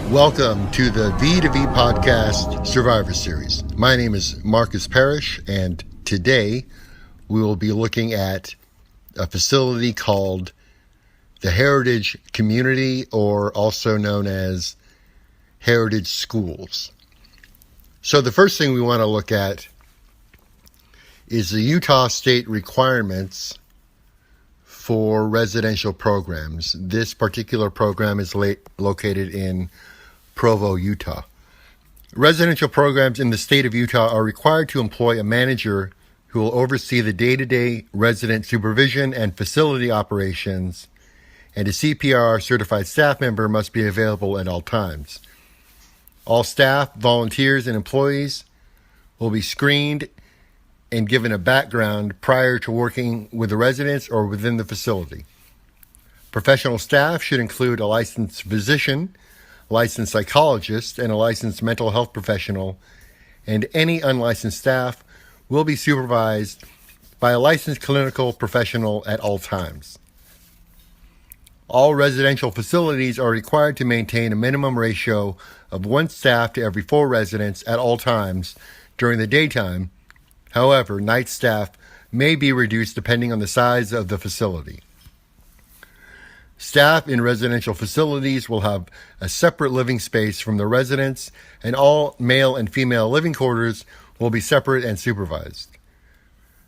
Welcome to the V2V Podcast Survivor Series. My name is Marcus Parrish, and today we will be looking at a facility called the Heritage Community, or also known as Heritage Schools. So the first thing we want to look at is the Utah state requirements for residential programs. This particular program is located in Provo, Utah. Residential programs in the state of Utah are required to employ a manager who will oversee the day-to-day resident supervision and facility operations, and a CPR certified staff member must be available at all times. All staff, volunteers, and employees will be screened and given a background prior to working with the residents or within the facility. Professional staff should include a licensed physician, licensed psychologist, and a licensed mental health professional, and any unlicensed staff will be supervised by a licensed clinical professional at all times. All residential facilities are required to maintain a minimum ratio of 1 staff to every 4 residents at all times during the daytime. However, night staff may be reduced depending on the size of the facility. Staff in residential facilities will have a separate living space from the residents, and all male and female living quarters will be separate and supervised.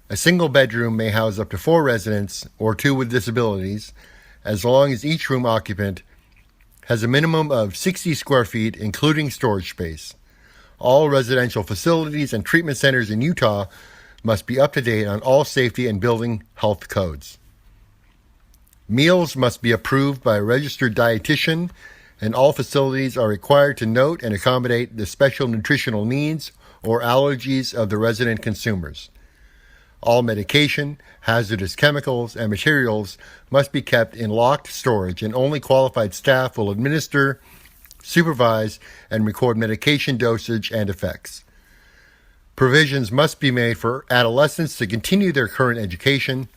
A single bedroom may house up to 4 residents or 2 with disabilities, as long as each room occupant has a minimum of 60 square feet, including storage space. All residential facilities and treatment centers in Utah must be up to date on all safety and building health codes. Meals must be approved by a registered dietitian, and all facilities are required to note and accommodate the special nutritional needs or allergies of the resident consumers. All medication, hazardous chemicals, and materials must be kept in locked storage, and only qualified staff will administer, supervise, and record medication dosage and effects. Provisions must be made for adolescents to continue their current education.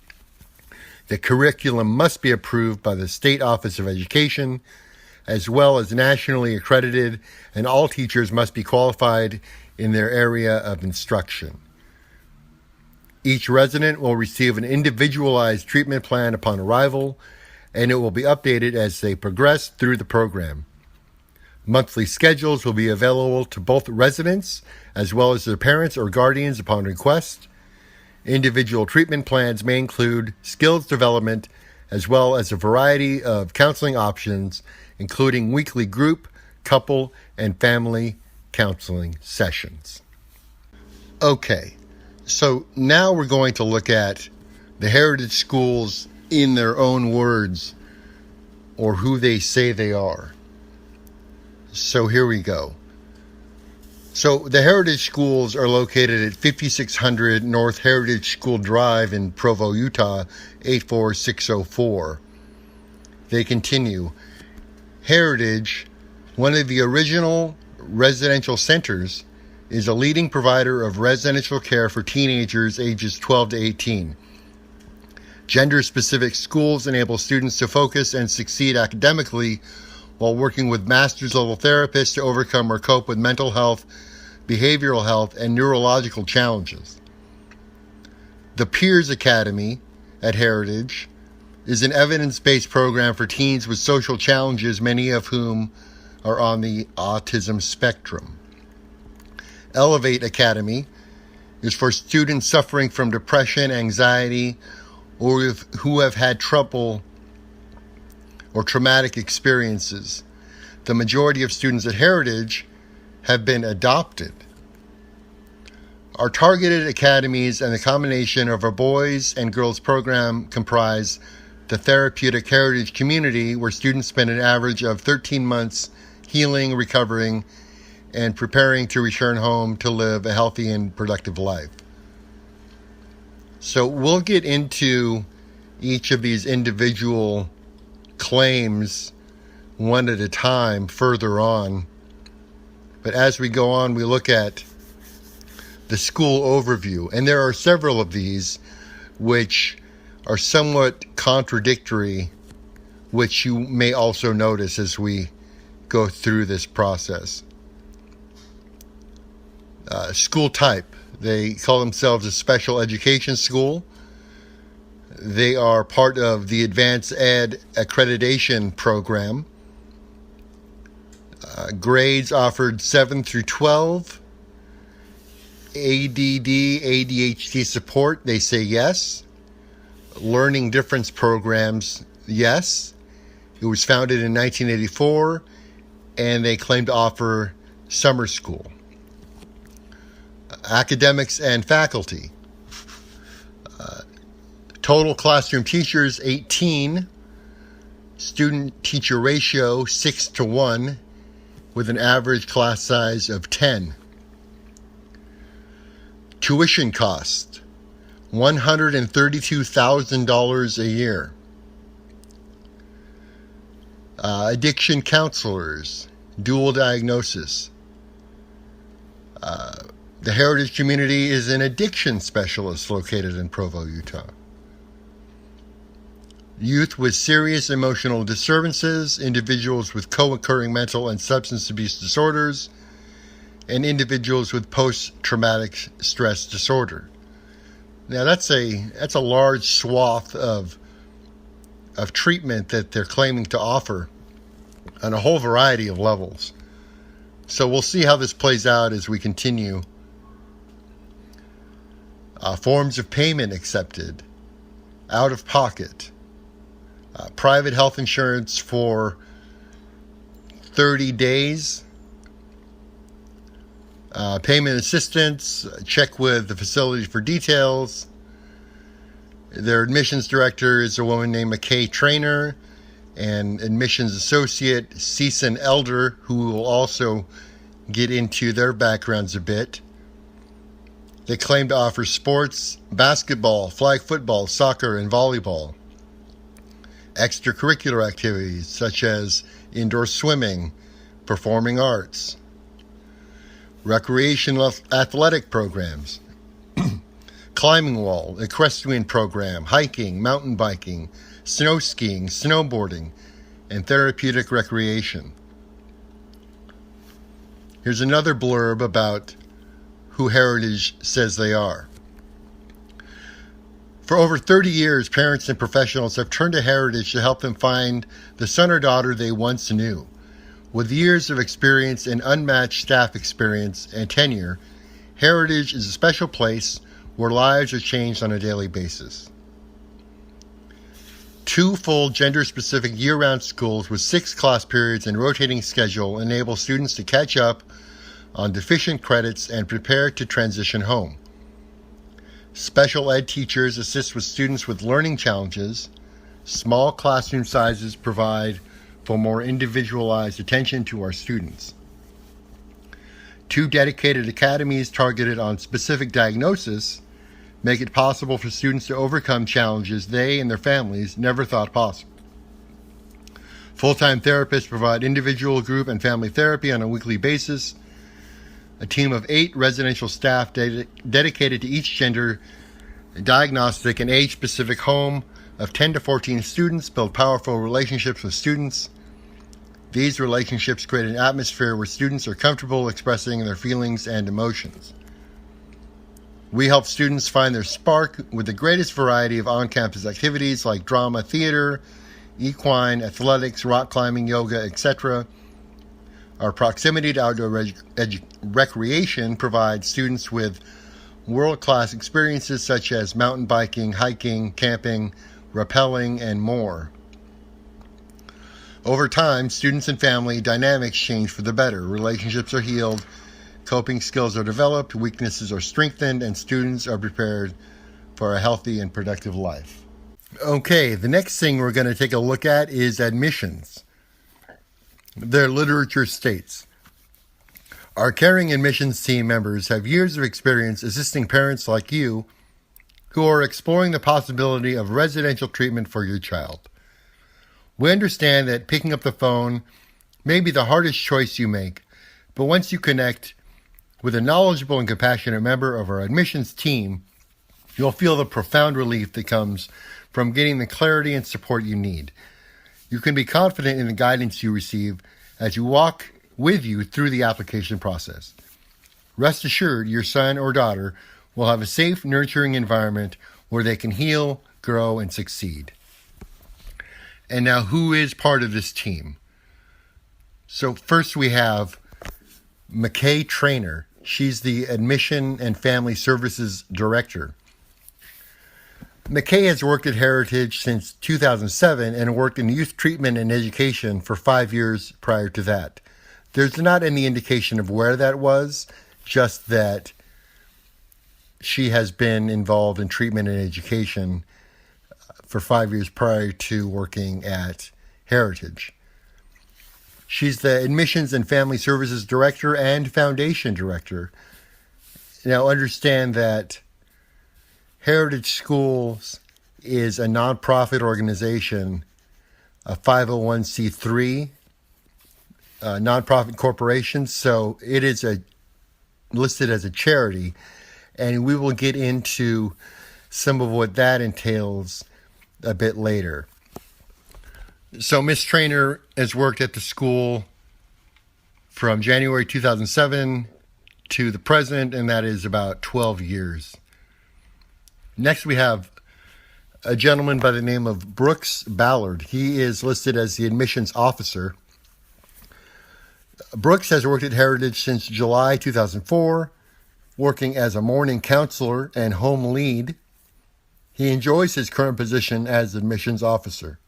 The curriculum must be approved by the State Office of Education, as well as nationally accredited, and all teachers must be qualified in their area of instruction. Each resident will receive an individualized treatment plan upon arrival, and it will be updated as they progress through the program. Monthly schedules will be available to both residents as well as their parents or guardians upon request. Individual treatment plans may include skills development as well as a variety of counseling options, including weekly group, couple, and family counseling sessions. Okay, so now we're going to look at the Heritage Schools in their own words, or who they say they are. So here we go. So the Heritage Schools are located at 5600 North Heritage School Drive in Provo, Utah, 84604. They continue. Heritage, one of the original residential centers, is a leading provider of residential care for teenagers ages 12 to 18. Gender-specific schools enable students to focus and succeed academically while working with master's level therapists to overcome or cope with mental health, behavioral health, and neurological challenges. The Peers Academy at Heritage is an evidence-based program for teens with social challenges, many of whom are on the autism spectrum. Elevate Academy is for students suffering from depression, anxiety, or who have had trouble or traumatic experiences. The majority of students at Heritage have been adopted. Our targeted academies and the combination of our boys and girls program comprise the Therapeutic Heritage Community, where students spend an average of 13 months healing, recovering, and preparing to return home to live a healthy and productive life. So we'll get into each of these individual claims one at a time further on. But as we go on, we look at the school overview. And there are several of these which are somewhat contradictory, which you may also notice as we go through this process. School type. They call themselves a special education school. They are part of the Advanced Ed Accreditation Program. Grades offered 7 through 12. ADD, ADHD support, they say yes. Learning difference programs, yes. It was founded in 1984, and they claim to offer summer school. Academics and faculty. Total classroom teachers, 18. Student-teacher ratio, 6-to-1, with an average class size of 10. Tuition cost, $132,000 a year. Addiction counselors, dual diagnosis. The Heritage Community is an addiction specialist located in Provo, Utah. Youth with serious emotional disturbances, individuals with co-occurring mental and substance abuse disorders, and individuals with post-traumatic stress disorder. Now that's a large swath of treatment that they're claiming to offer on a whole variety of levels. So we'll see how this plays out as we continue. Forms of payment accepted, out of pocket, private health insurance for 30 days, payment assistance, check with the facility for details. Their admissions director is a woman named McKay Trainer, and admissions associate Season Elder, who will also get into their backgrounds a bit. They claim to offer sports, basketball, flag football, soccer, and volleyball. Extracurricular activities such as indoor swimming, performing arts, recreational athletic programs, climbing wall, equestrian program, hiking, mountain biking, snow skiing, snowboarding, and therapeutic recreation. Here's another blurb about who Heritage says they are. For over 30 years, parents and professionals have turned to Heritage to help them find the son or daughter they once knew. With years of experience and unmatched staff experience and tenure, Heritage is a special place where lives are changed on a daily basis. 2 full gender-specific year-round schools with 6 class periods and rotating schedule enable students to catch up on deficient credits and prepare to transition home. Special ed teachers assist with students with learning challenges. Small classroom sizes provide for more individualized attention to our students. 2 dedicated academies targeted on specific diagnosis make it possible for students to overcome challenges they and their families never thought possible. Full-time therapists provide individual, group, and family therapy on a weekly basis. A team of 8 residential staff dedicated to each gender diagnostic and age-specific home of 10 to 14 students build powerful relationships with students. These relationships create an atmosphere where students are comfortable expressing their feelings and emotions. We help students find their spark with the greatest variety of on-campus activities like drama, theater, equine, athletics, rock climbing, yoga, etc. Our proximity to outdoor recreation provides students with world-class experiences such as mountain biking, hiking, camping, rappelling, and more. Over time, students and family dynamics change for the better. Relationships are healed, coping skills are developed, weaknesses are strengthened, and students are prepared for a healthy and productive life. Okay, the next thing we're going to take a look at is admissions. Their literature states, our caring admissions team members have years of experience assisting parents like you who are exploring the possibility of residential treatment for your child. We understand that picking up the phone may be the hardest choice you make, but once you connect with a knowledgeable and compassionate member of our admissions team, you'll feel the profound relief that comes from getting the clarity and support you need. You can be confident in the guidance you receive as we walk with you through the application process. Rest assured, your son or daughter will have a safe, nurturing environment where they can heal, grow, and succeed. And now, who is part of this team? So first we have McKay Trainer. She's the Admission and Family Services Director. McKay has worked at Heritage since 2007 and worked in youth treatment and education for 5 years prior to that. There's not any indication of where that was, just that she has been involved in treatment and education for 5 years prior to working at Heritage. She's the Admissions and Family Services Director and Foundation Director. Now understand that Heritage Schools is a nonprofit organization, a 501c3 nonprofit corporation, so it is listed as a charity, and we will get into some of what that entails a bit later. So Ms. Trainer has worked at the school from January 2007 to the present, and that is about 12 years. Next, we have a gentleman by the name of Brooks Ballard. He is listed as the admissions officer. Brooks has worked at Heritage since July 2004, working as a morning counselor and home lead. He enjoys his current position as admissions officer.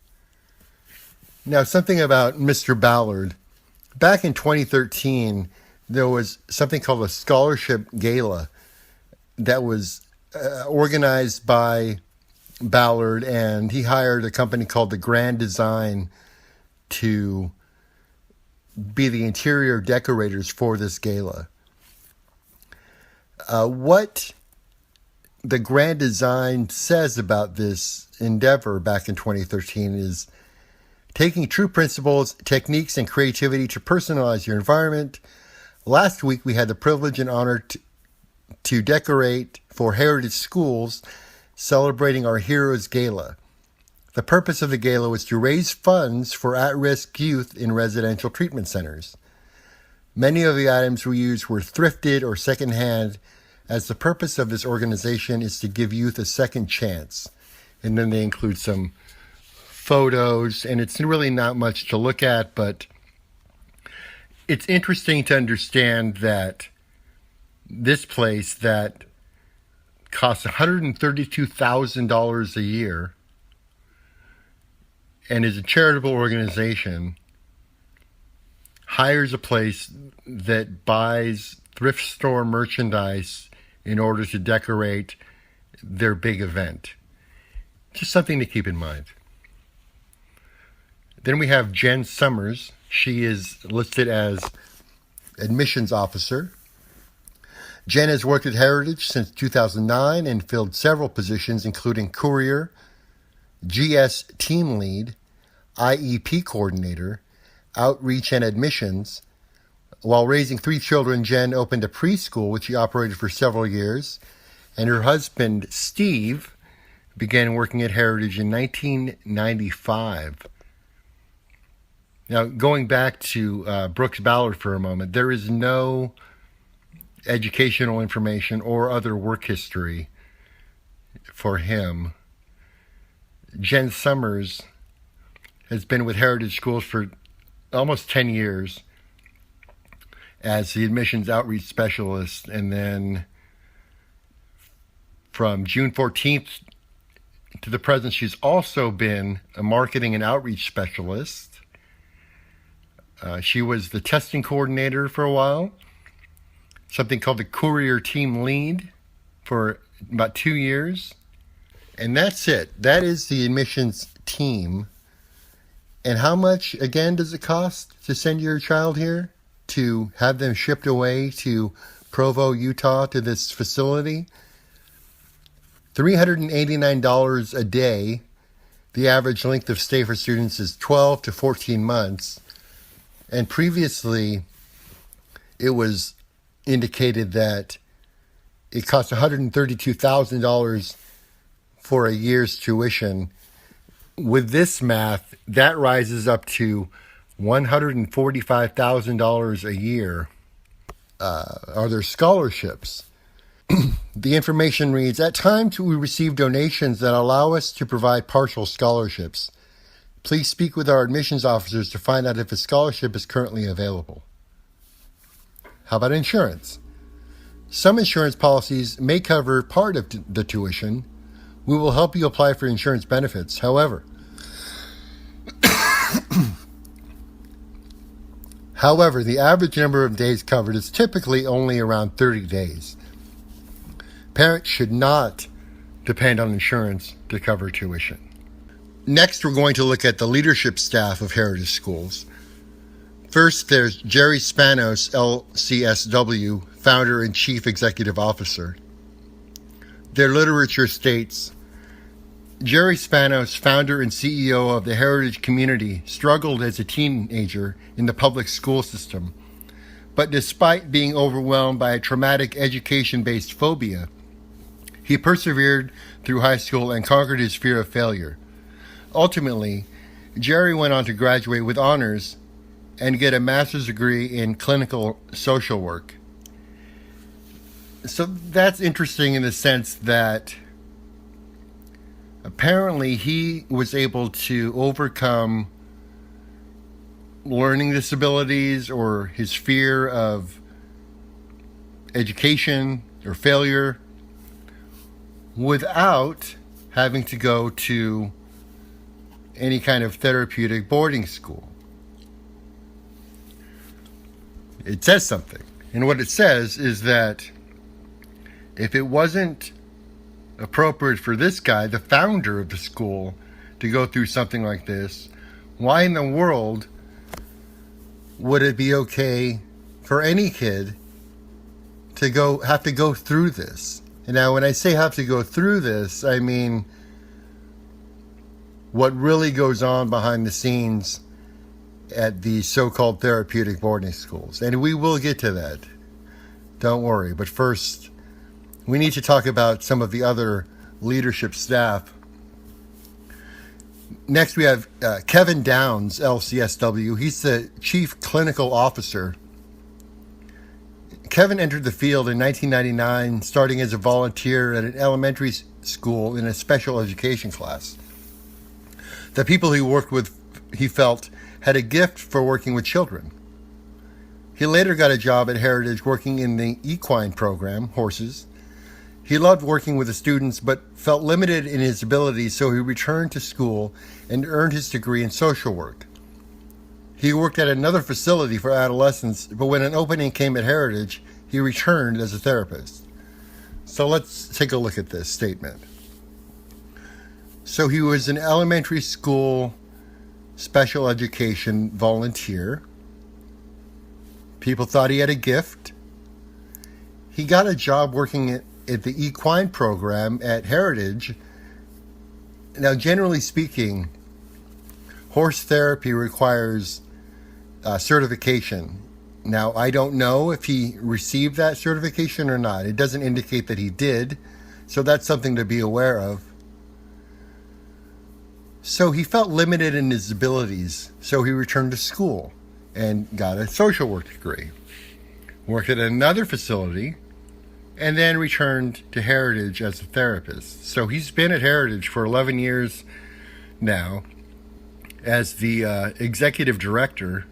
Now, something about Mr. Ballard. Back in 2013, there was something called a scholarship gala that was organized by Ballard, and he hired a company called the Grand Design to be the interior decorators for this gala. What the Grand Design says about this endeavor back in 2013 is taking true principles, techniques, and creativity to personalize your environment. Last week, we had the privilege and honor to decorate for Heritage Schools, celebrating our Heroes Gala. The purpose of the gala was to raise funds for at-risk youth in residential treatment centers. Many of the items we used were thrifted or secondhand, as the purpose of this organization is to give youth a second chance. And then they include some photos, and it's really not much to look at, but it's interesting to understand that this place that costs $132,000 a year and is a charitable organization hires a place that buys thrift store merchandise in order to decorate their big event. Just something to keep in mind. Then we have Jen Summers. She is listed as admissions officer. Jen has worked at Heritage since 2009 and filled several positions, including courier, GS team lead, IEP coordinator, outreach and admissions. While raising 3 children, Jen opened a preschool, which she operated for several years, and her husband, Steve, began working at Heritage in 1995. Now, going back to Brooks Ballard for a moment, there is no educational information or other work history for him. Jen Summers has been with Heritage Schools for almost 10 years as the admissions outreach specialist, and then from June 14th to the present, she's also been a marketing and outreach specialist. She was the testing coordinator for a while, something called the courier team lead for about 2 years. And that's it. That is the admissions team. And how much, again, does it cost to send your child here? To have them shipped away to Provo, Utah, to this facility? $389 a day. The average length of stay for students is 12 to 14 months. And previously, it was indicated that it cost $132,000 for a year's tuition. With this math, that rises up to $145,000 a year are their scholarships. The information reads, at times we receive donations that allow us to provide partial scholarships. Please speak with our admissions officers to find out if a scholarship is currently available. How about insurance? Some insurance policies may cover part of the tuition. We will help you apply for insurance benefits. However, the average number of days covered is typically only around 30 days. Parents should not depend on insurance to cover tuition. Next, we're going to look at the leadership staff of Heritage Schools. First, there's Jerry Spanos, LCSW, founder and chief executive officer. Their literature states, Jerry Spanos, founder and CEO of the Heritage community, struggled as a teenager in the public school system. But despite being overwhelmed by a traumatic education-based phobia, he persevered through high school and conquered his fear of failure. Ultimately, Jerry went on to graduate with honors and get a master's degree in clinical social work. So that's interesting in the sense that apparently he was able to overcome learning disabilities or his fear of education or failure without having to go to any kind of therapeutic boarding school. It says something. And what it says is that if it wasn't appropriate for this guy, the founder of the school, to go through something like this, why in the world would it be okay for any kid to have to go through this? And now, when I say have to go through this, I mean what really goes on behind the scenes at the so-called therapeutic boarding schools. And we will get to that. Don't worry. But first, we need to talk about some of the other leadership staff. Next, we have Kevin Downs, LCSW. He's the Chief Clinical Officer. Kevin entered the field in 1999, starting as a volunteer at an elementary school in a special education class. The people he worked with, he felt, had a gift for working with children. He later got a job at Heritage working in the equine program, horses. He loved working with the students, but felt limited in his abilities, so he returned to school and earned his degree in social work. He worked at another facility for adolescents, but when an opening came at Heritage, he returned as a therapist. So let's take a look at this statement. So he was an elementary school special education volunteer. People thought he had a gift. He got a job working at the equine program at Heritage. Now, generally speaking, horse therapy requires certification. Now, I don't know if he received that certification or not. It doesn't indicate that he did, so that's something to be aware of. So he felt limited in his abilities, so he returned to school and got a social work degree. Worked at another facility, and then returned to Heritage as a therapist. So he's been at Heritage for 11 years now as the executive director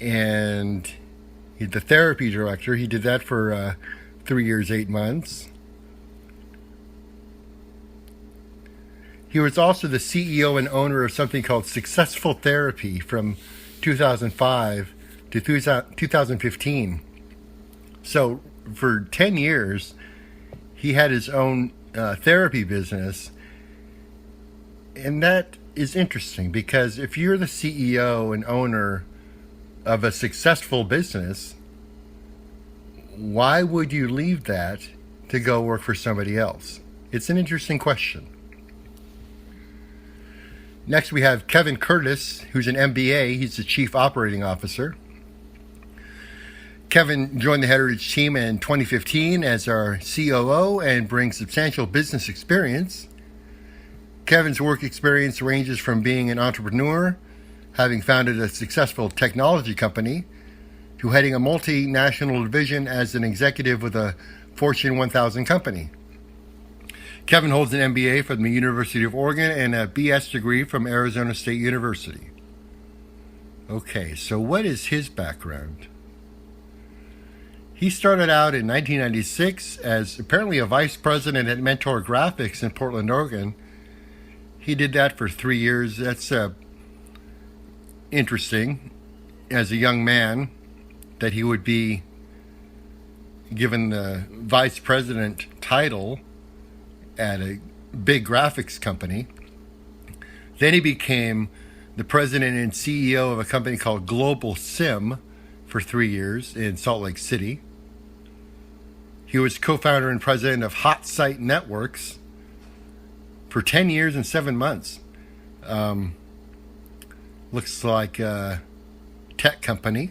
and the therapy director. He did that for 3 years, 8 months. He was also the CEO and owner of something called Successful Therapy from 2005 to 2015. So for 10 years, he had his own therapy business. And that is interesting because if you're the CEO and owner of a successful business, why would you leave that to go work for somebody else? It's an interesting question. Next, we have Kevin Curtis, who's an MBA. He's the Chief Operating Officer. Kevin joined the Heritage team in 2015 as our COO and brings substantial business experience. Kevin's work experience ranges from being an entrepreneur, having founded a successful technology company, to heading a multinational division as an executive with a Fortune 1000 company. Kevin holds an MBA from the University of Oregon and a BS degree from Arizona State University. Okay, so what is his background? He started out in 1996 as apparently a vice president at Mentor Graphics in Portland, Oregon. He did that for 3 years. That's interesting, as a young man, that he would be given the vice president title at a big graphics company. Then he became the president and CEO of a company called Global Sim for 3 years in Salt Lake City. He was co-founder and president of Hot Site Networks for 10 years and 7 months. Looks like a tech company.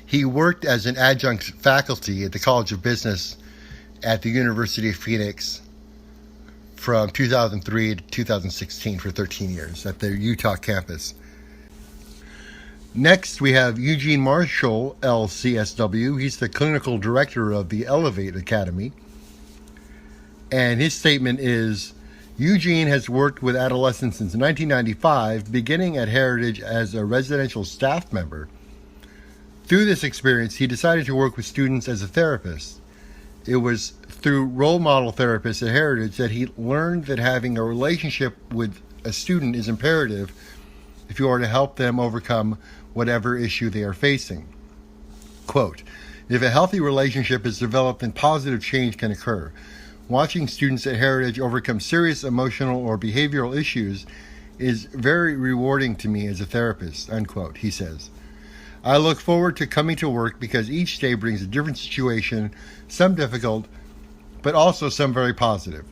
He worked as an adjunct faculty at the College of Business at the University of Phoenix from 2003 to 2016 for 13 years at the Utah campus. Next, we have Eugene Marshall, LCSW. He's the clinical director of the Elevate Academy. And his statement is, Eugene has worked with adolescents since 1995, beginning at Heritage as a residential staff member. Through this experience, he decided to work with students as a therapist. It was through role model therapists at Heritage that he learned that having a relationship with a student is imperative if you are to help them overcome whatever issue they are facing. Quote, if a healthy relationship is developed, then positive change can occur. Watching students at Heritage overcome serious emotional or behavioral issues is very rewarding to me as a therapist, unquote, he says. I look forward to coming to work because each day brings a different situation, some difficult, but also some very positive.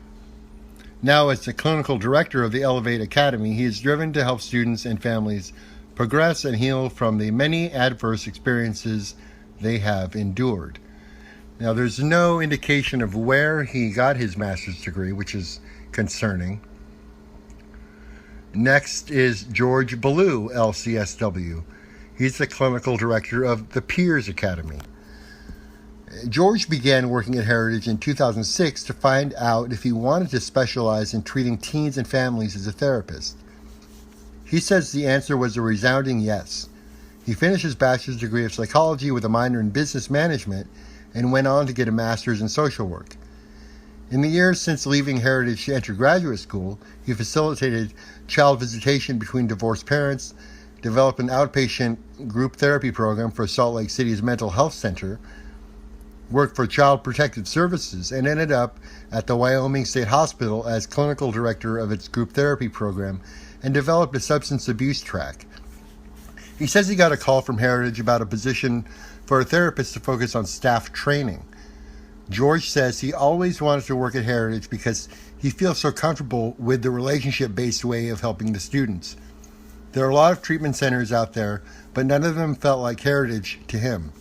Now, as the clinical director of the Elevate Academy, he is driven to help students and families progress and heal from the many adverse experiences they have endured. Now, there's no indication of where he got his master's degree, which is concerning. Next is George Ballou, LCSW. He's the clinical director of the Peers Academy. George began working at Heritage in 2006 to find out if he wanted to specialize in treating teens and families as a therapist. He says the answer was a resounding yes. He finished his bachelor's degree of psychology with a minor in business management and went on to get a master's in social work. In the years since leaving Heritage to enter graduate school, he facilitated child visitation between divorced parents, developed an outpatient group therapy program for Salt Lake City's mental health center, worked for Child Protective Services, and ended up at the Wyoming State Hospital as clinical director of its group therapy program and developed a substance abuse track. He says he got a call from Heritage about a position for a therapist to focus on staff training. George says he always wanted to work at Heritage because he feels so comfortable with the relationship-based way of helping the students. There are a lot of treatment centers out there, but none of them felt like Heritage to him.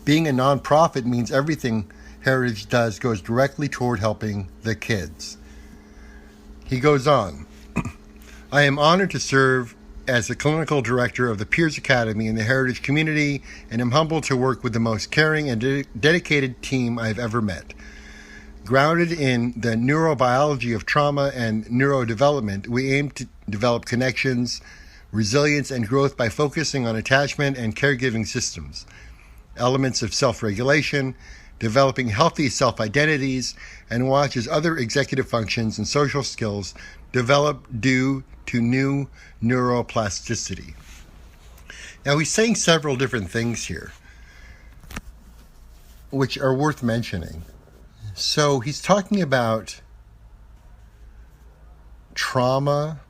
Being a nonprofit means everything Heritage does goes directly toward helping the kids. He goes on, I am honored to serve as the clinical director of the Peers Academy in the Heritage community, and am humbled to work with the most caring and dedicated team I've ever met. Grounded in the neurobiology of trauma and neurodevelopment, we aim to develop connections, resilience, and growth by focusing on attachment and caregiving systems, elements of self-regulation, developing healthy self-identities, and watch as other executive functions and social skills develop due to new neuroplasticity. Now, he's saying several different things here, which are worth mentioning. So he's talking about trauma,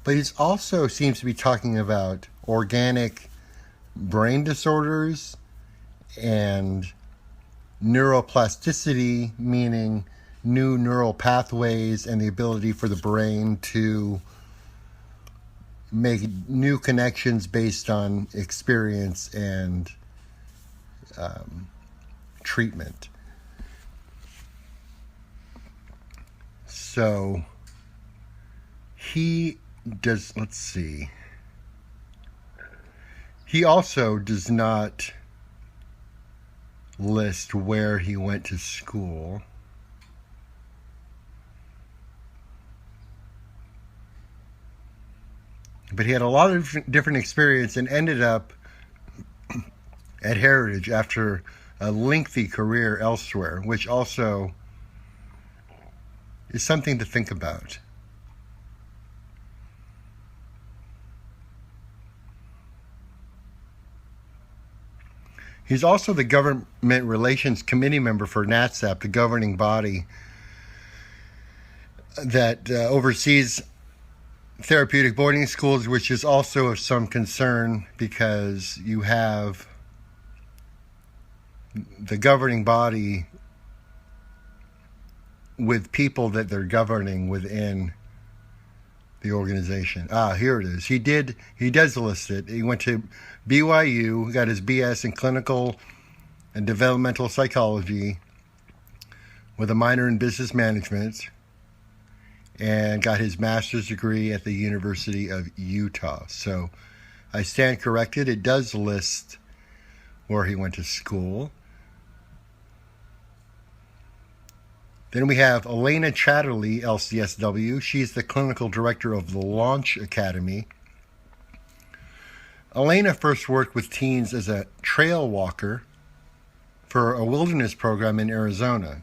but he also seems to be talking about organic brain disorders and neuroplasticity, meaning new neural pathways and the ability for the brain to make new connections based on experience and treatment. So he does, let's see. He also does not list where he went to school. But he had a lot of different experience and ended up at Heritage after a lengthy career elsewhere, which also is something to think about. He's also the Government Relations Committee member for NATSAP, the governing body that oversees therapeutic boarding schools, which is also of some concern because you have the governing body with people that they're governing within the organization. Here it is. He does list it. He went to BYU, got his BS in clinical and developmental psychology with a minor in business management, and got his master's degree at the University of Utah. So I stand corrected. It does list where he went to school. Then we have Elena Chatterley, LCSW. She's the clinical director of the Launch Academy. Elena first worked with teens as a trail walker for a wilderness program in Arizona.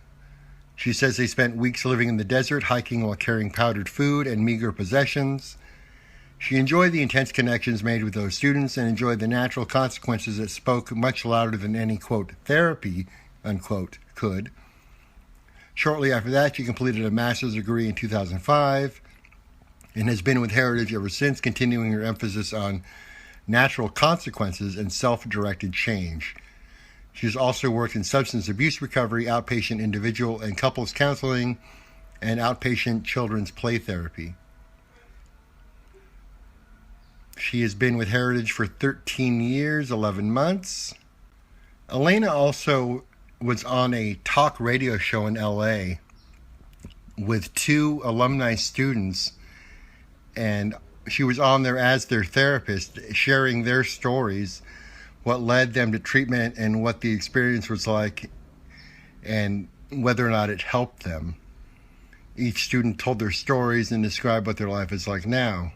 She says they spent weeks living in the desert, hiking while carrying powdered food and meager possessions. She enjoyed the intense connections made with those students and enjoyed the natural consequences that spoke much louder than any, quote, therapy, unquote, could. Shortly after that, she completed a master's degree in 2005 and has been with Heritage ever since, continuing her emphasis on natural consequences and self-directed change. She's also worked in substance abuse recovery, outpatient individual and couples counseling, and outpatient children's play therapy. She has been with Heritage for 13 years, 11 months. Elena also was on a talk radio show in LA with 2 alumni students, and she was on there as their therapist, sharing their stories, what led them to treatment and what the experience was like and whether or not it helped them. Each student told their stories and described what their life is like now.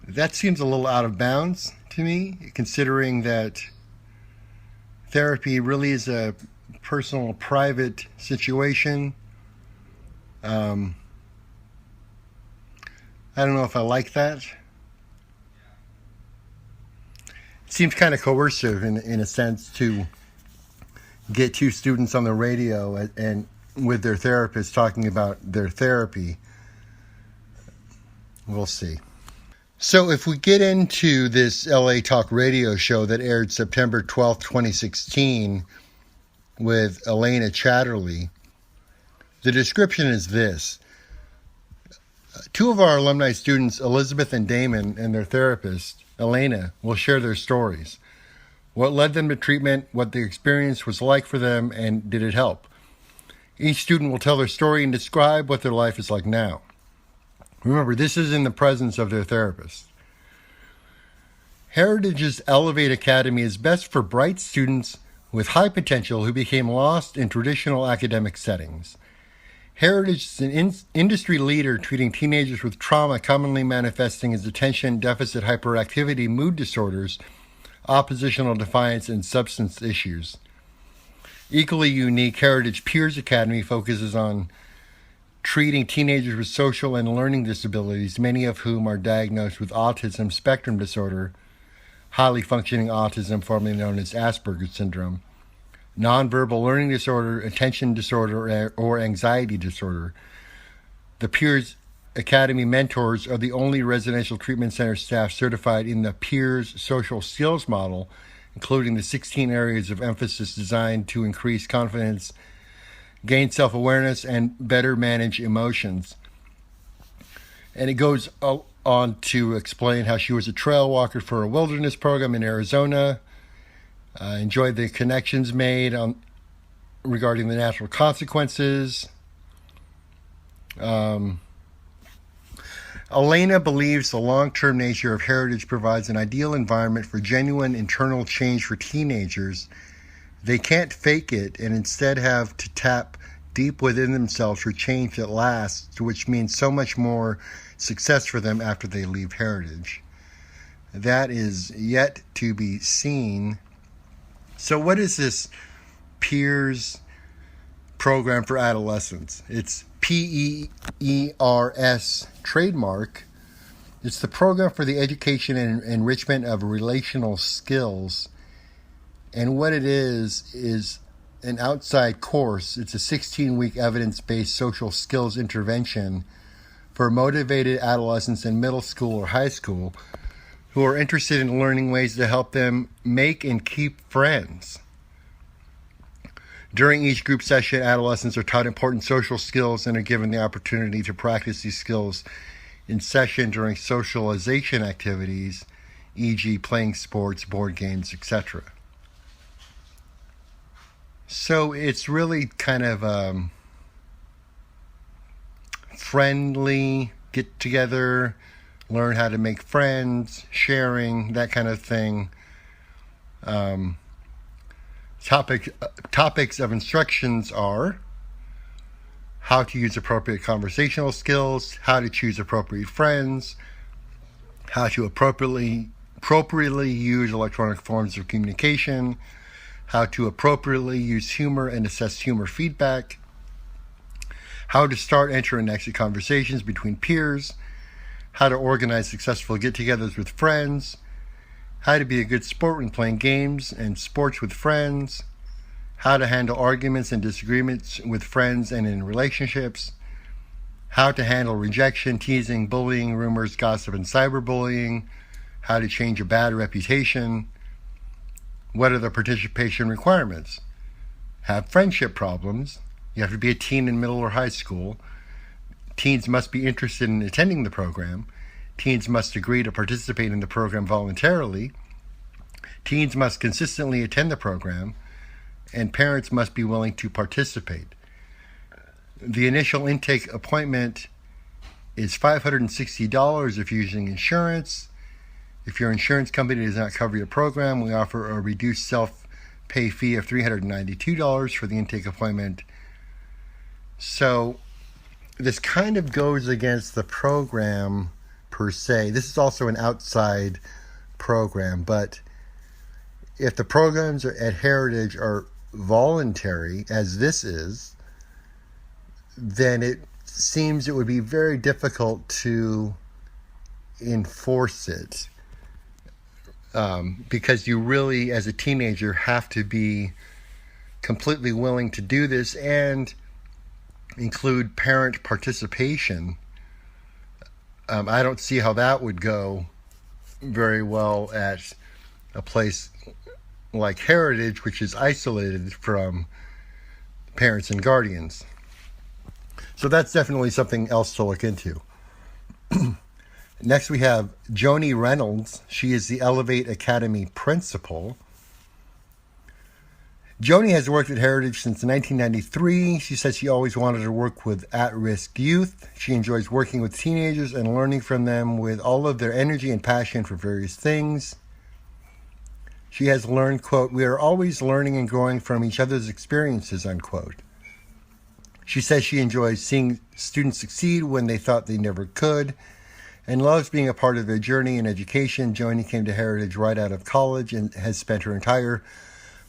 That seems a little out of bounds to me, considering that therapy really is a personal, private situation. I don't know if I like that. Seems kind of coercive in a sense to get 2 students on the radio and with their therapist talking about their therapy. We'll see. So if we get into this LA Talk radio show that aired September 12th, 2016 with Elena Chatterley, the description is this. 2 of our alumni students, Elizabeth and Damon, and their therapist, Elena, will share their stories. What led them to treatment, what the experience was like for them, and did it help? Each student will tell their story and describe what their life is like now. Remember, this is in the presence of their therapist. Heritage's Elevate Academy is best for bright students with high potential who became lost in traditional academic settings. Heritage is an industry leader treating teenagers with trauma commonly manifesting as attention deficit hyperactivity, mood disorders, oppositional defiance, and substance issues. Equally unique, Heritage Peers Academy focuses on treating teenagers with social and learning disabilities, many of whom are diagnosed with autism spectrum disorder, highly functioning autism, formerly known as Asperger's syndrome, nonverbal learning disorder, attention disorder, or anxiety disorder. The Peers Academy mentors are the only residential treatment center staff certified in the Peers Social Skills Model, including the 16 areas of emphasis designed to increase confidence, gain self-awareness, and better manage emotions. And it goes on to explain how she was a trail walker for a wilderness program in Arizona, enjoyed the connections made regarding the natural consequences. Elena believes the long-term nature of heritage provides an ideal environment for genuine internal change for teenagers. They can't fake it and instead have to tap deep within themselves for change that lasts, which means so much more success for them after they leave heritage. That is yet to be seen. So what is this Peers program for adolescents? It's PEERS trademark. It's the program for the education and enrichment of relational skills. And what it is an outside course. It's a 16-week evidence-based social skills intervention for motivated adolescents in middle school or high school who are interested in learning ways to help them make and keep friends. During each group session, adolescents are taught important social skills and are given the opportunity to practice these skills in session during socialization activities, e.g. playing sports, board games, etc. So it's really kind of friendly, get together, learn how to make friends, sharing, that kind of thing. Topics of instructions are how to use appropriate conversational skills, how to choose appropriate friends, how to appropriately use electronic forms of communication, how to appropriately use humor and assess humor feedback, how to start, enter, and exit conversations between peers, how to organize successful get-togethers with friends, how to be a good sport when playing games and sports with friends, how to handle arguments and disagreements with friends and in relationships, how to handle rejection, teasing, bullying, rumors, gossip, and cyberbullying, how to change a bad reputation. What are the participation requirements? Have friendship problems. You have to be a teen in middle or high school. Teens must be interested in attending the program. Teens must agree to participate in the program voluntarily. Teens must consistently attend the program, and parents must be willing to participate. The initial intake appointment is $560 if you're using insurance. If your insurance company does not cover your program, we offer a reduced self-pay fee of $392 for the intake appointment. So this kind of goes against the program per se. This is also an outside program, but if the programs at Heritage are voluntary, as this is, then it seems it would be very difficult to enforce it. Because you really, as a teenager, have to be completely willing to do this and include parent participation. I don't see how that would go very well at a place like Heritage, which is isolated from parents and guardians. So that's definitely something else to look into. Next we have Joni Reynolds. She is the Elevate Academy principal. Joni has worked at Heritage since 1993. She says she always wanted to work with at-risk youth. She enjoys working with teenagers and learning from them with all of their energy and passion for various things. She has learned, quote, "We are always learning and growing from each other's experiences," unquote. She says she enjoys seeing students succeed when they thought they never could and loves being a part of their journey in education. Joni came to Heritage right out of college and has spent her entire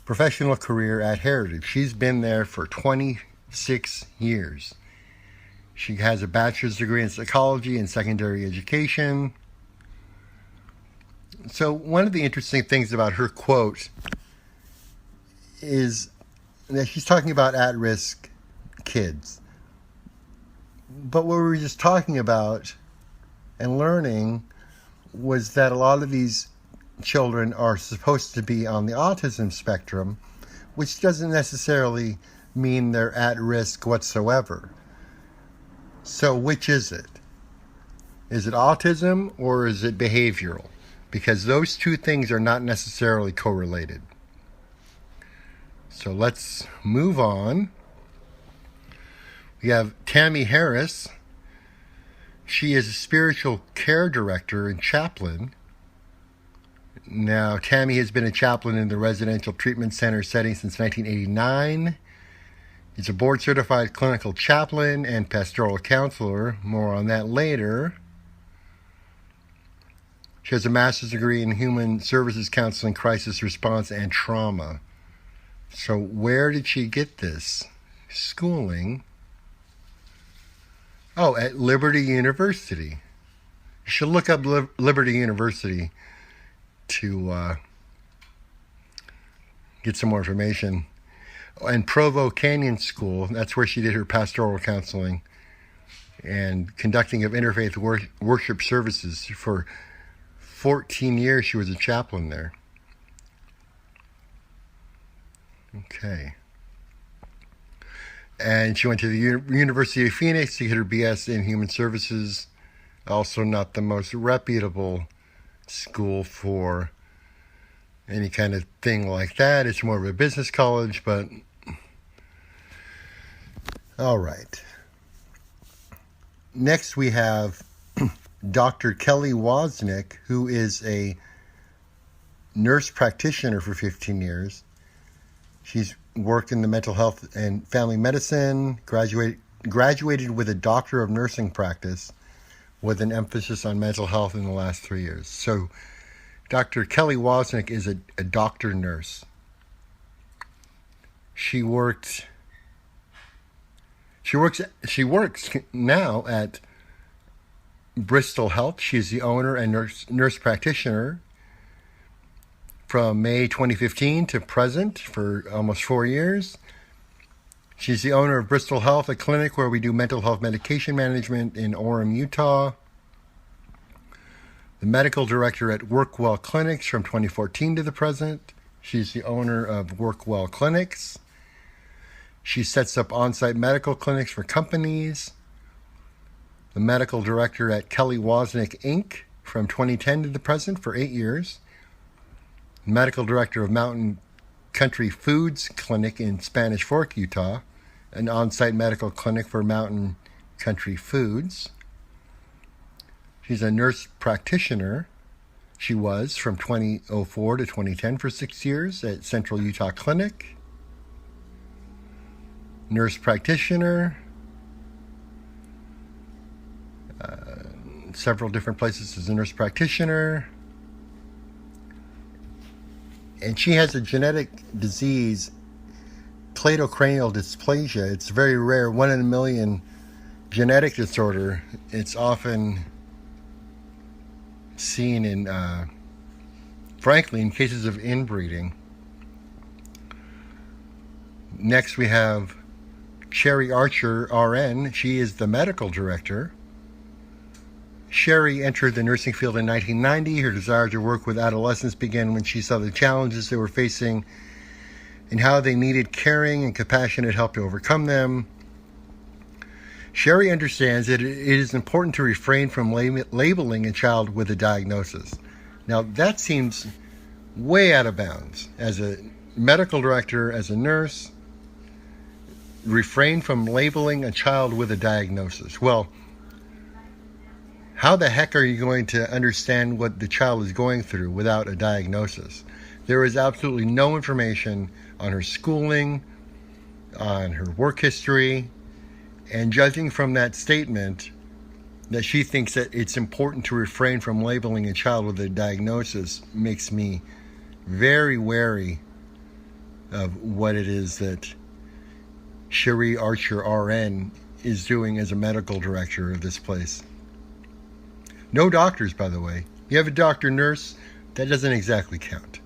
professional career at Heritage. She's been there for 26 years. She has a bachelor's degree in psychology and secondary education. So one of the interesting things about her quote is that she's talking about at-risk kids. But what we were just talking about and learning was that a lot of these children are supposed to be on the autism spectrum, which doesn't necessarily mean they're at risk whatsoever. So which is it? Is it autism or is it behavioral? Because those two things are not necessarily correlated. So let's move on. We have Tammy Harris. She is a spiritual care director and chaplain. Now, Tammy has been a chaplain in the residential treatment center setting since 1989. Is a board-certified clinical chaplain and pastoral counselor. More on that later. She has a master's degree in human services counseling, crisis response, and trauma. So where did she get this schooling? Oh, at Liberty University. You should look up Liberty University to get some more information. And Provo Canyon School, that's where she did her pastoral counseling and conducting of interfaith worship services. For 14 years, she was a chaplain there. Okay. And she went to the University of Phoenix to get her BS in Human Services. Also not the most reputable school for any kind of thing like that. It's more of a business college, but all right. Next we have Dr. Kelly Wozniak, who is a nurse practitioner for 15 years. She's worked in the mental health and family medicine, graduated with a doctor of nursing practice with an emphasis on mental health in the last 3 years. So Dr. Kelly Wozniak is a doctor nurse. She works now at Bristol Health. She's the owner and nurse practitioner from May 2015 to present for almost 4 years. She's the owner of Bristol Health, a clinic where we do mental health medication management in Orem, Utah. The medical director at Workwell Clinics from 2014 to the present. She's the owner of Workwell Clinics. She sets up on-site medical clinics for companies. The medical director at Kelly Wozniak, Inc. from 2010 to the present for 8 years. Medical director of Mountain Country Foods Clinic in Spanish Fork, Utah, an on-site medical clinic for Mountain Country Foods. She's a nurse practitioner. She was from 2004 to 2010 for 6 years at Central Utah Clinic. Nurse practitioner. Several different places as a nurse practitioner. And she has a genetic disease, cleidocranial dysplasia. It's very rare, 1 in a million genetic disorder. It's often seen in, frankly, in cases of inbreeding. Next we have Sherry Archer, RN. She is the medical director. Sherry entered the nursing field in 1990. Her desire to work with adolescents began when she saw the challenges they were facing and how they needed caring and compassionate help to overcome them. Sherry understands that it is important to refrain from labeling a child with a diagnosis. Now, that seems way out of bounds. As a medical director, as a nurse, refrain from labeling a child with a diagnosis. Well, how the heck are you going to understand what the child is going through without a diagnosis? There is absolutely no information on her schooling, on her work history, and judging from that statement that she thinks that it's important to refrain from labeling a child with a diagnosis makes me very wary of what it is that Sherry Archer, RN, is doing as a medical director of this place. No doctors, by the way. You have a doctor, nurse, that doesn't exactly count.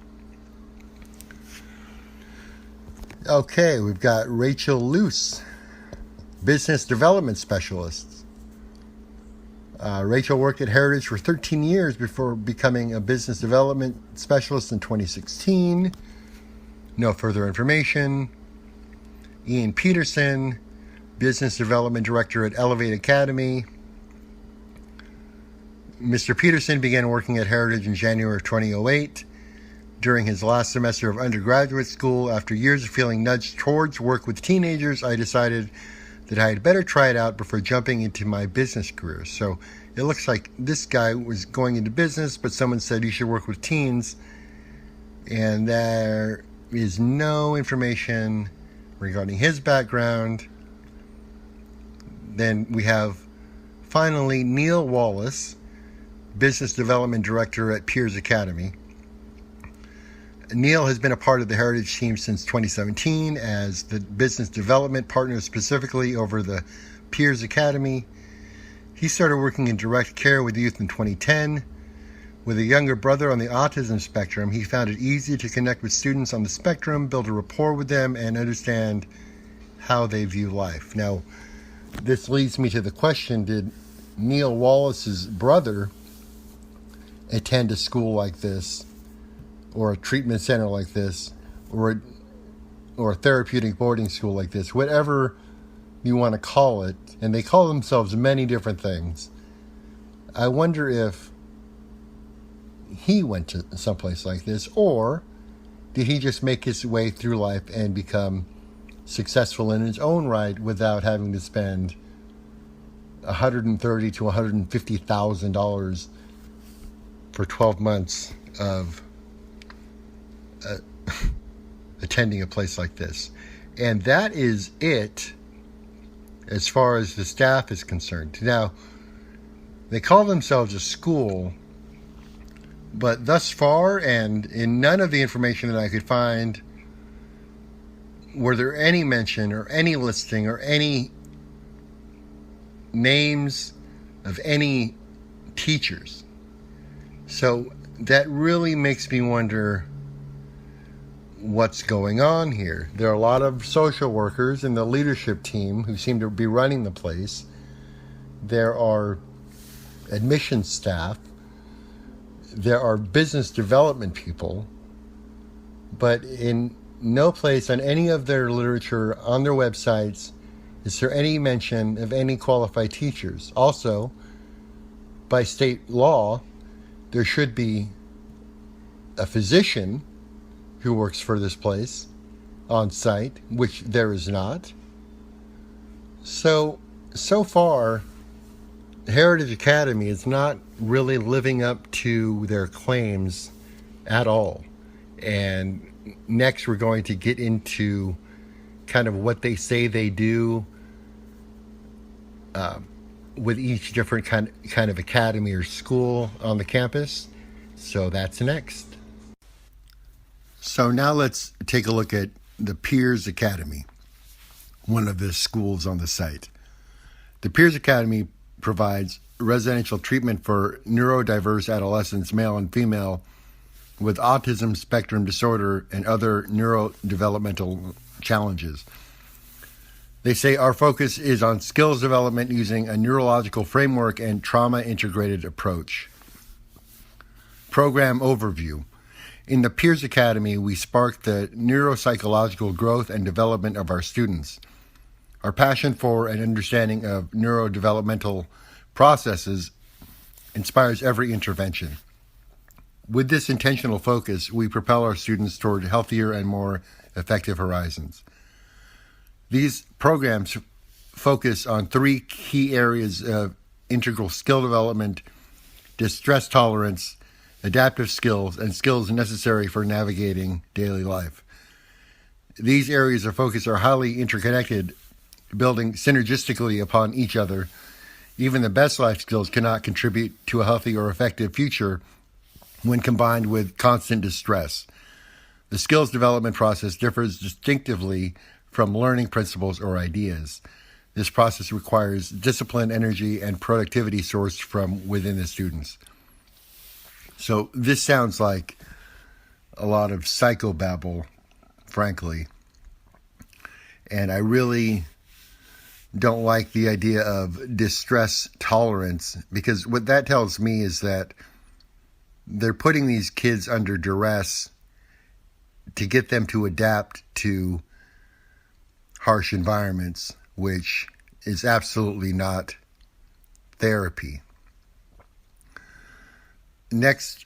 Okay, we've got Rachel Luce, business development specialist. Rachel worked at Heritage for 13 years before becoming a business development specialist in 2016. No further information. Ian Peterson, business development director at Elevate Academy. Mr. Peterson began working at Heritage in January of 2008. During his last semester of undergraduate school, after years of feeling nudged towards work with teenagers, I decided that I had better try it out before jumping into my business career. So it looks like this guy was going into business, but someone said you should work with teens, and there is no information regarding his background. Then we have, finally, Neil Wallace, Business Development Director at Peers Academy. Neil has been a part of the Heritage team since 2017 as the business development partner specifically over the Peers Academy. He started working in direct care with youth in 2010. With a younger brother on the autism spectrum, he found it easy to connect with students on the spectrum, build a rapport with them, and understand how they view life. Now, this leads me to the question, did Neil Wallace's brother attend a school like this, or a treatment center like this, or a therapeutic boarding school like this, whatever you want to call it, and they call themselves many different things. I wonder if he went to someplace like this, or did he just make his way through life and become successful in his own right without having to spend $130,000 to $150,000 for 12 months of attending a place like this. And that is it as far as the staff is concerned. Now, they call themselves a school, but thus far, and in none of the information that I could find, were there any mention or any listing or any names of any teachers. So that really makes me wonder what's going on here. There are a lot of social workers in the leadership team who seem to be running the place. There are admissions staff. There are business development people. But in no place on any of their literature, on their websites, is there any mention of any qualified teachers. Also, by state law, there should be a physician who works for this place on site, which there is not. So far, Heritage Academy is not really living up to their claims at all. And next we're going to get into kind of what they say they do with each different kind of academy or school on the campus. So that's next. So now let's take a look at the Peers Academy, one of the schools on the site. The Peers Academy provides residential treatment for neurodiverse adolescents, male and female, with autism spectrum disorder and other neurodevelopmental challenges. They say our focus is on skills development using a neurological framework and trauma-integrated approach. Program overview. In the Peers Academy, we spark the neuropsychological growth and development of our students. Our passion for and understanding of neurodevelopmental processes inspires every intervention. With this intentional focus, we propel our students toward healthier and more effective horizons. These programs focus on 3 key areas of integral skill development: distress tolerance, adaptive skills, and skills necessary for navigating daily life. These areas of focus are highly interconnected, building synergistically upon each other. Even the best life skills cannot contribute to a healthy or effective future when combined with constant distress. The skills development process differs distinctively from learning principles or ideas. This process requires discipline, energy, and productivity sourced from within the students. So this sounds like a lot of psychobabble, frankly. And I really don't like the idea of distress tolerance, because what that tells me is that they're putting these kids under duress to get them to adapt to harsh environments, which is absolutely not therapy. Next,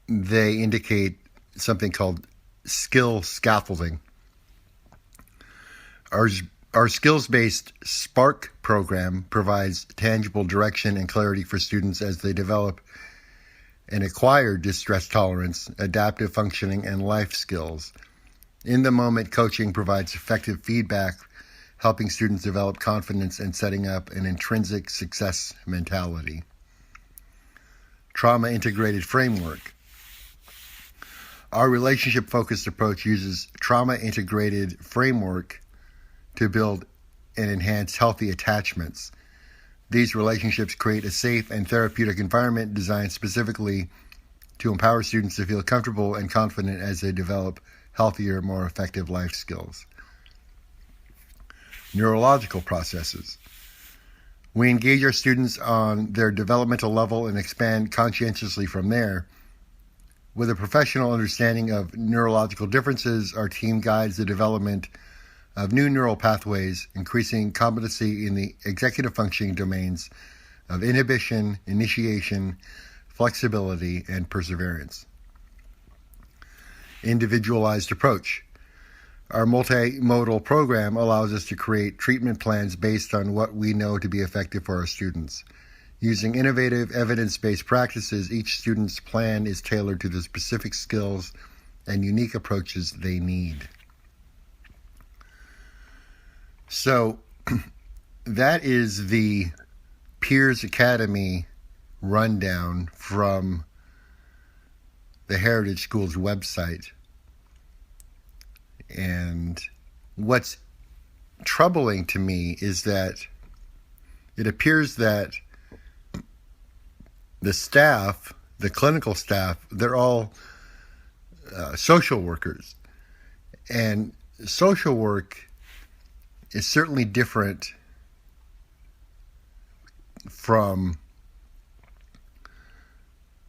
they indicate something called skill scaffolding. Our skills-based Spark program provides tangible direction and clarity for students as they develop and acquire distress tolerance, adaptive functioning, and life skills. In-the-moment coaching provides effective feedback, helping students develop confidence and setting up an intrinsic success mentality. Trauma-integrated framework. Our relationship-focused approach uses trauma-integrated framework to build and enhance healthy attachments. These relationships create a safe and therapeutic environment designed specifically to empower students to feel comfortable and confident as they develop healthier, more effective life skills. Neurological processes. We engage our students on their developmental level and expand conscientiously from there. With a professional understanding of neurological differences, our team guides the development of new neural pathways, increasing competency in the executive functioning domains of inhibition, initiation, flexibility, and perseverance. Individualized approach. Our multimodal program allows us to create treatment plans based on what we know to be effective for our students. Using innovative, evidence-based practices, each student's plan is tailored to the specific skills and unique approaches they need. So that is the Peers Academy rundown from the Heritage Schools website. And what's troubling to me is that it appears that the staff, the clinical staff, they're all social workers. And social work is certainly different from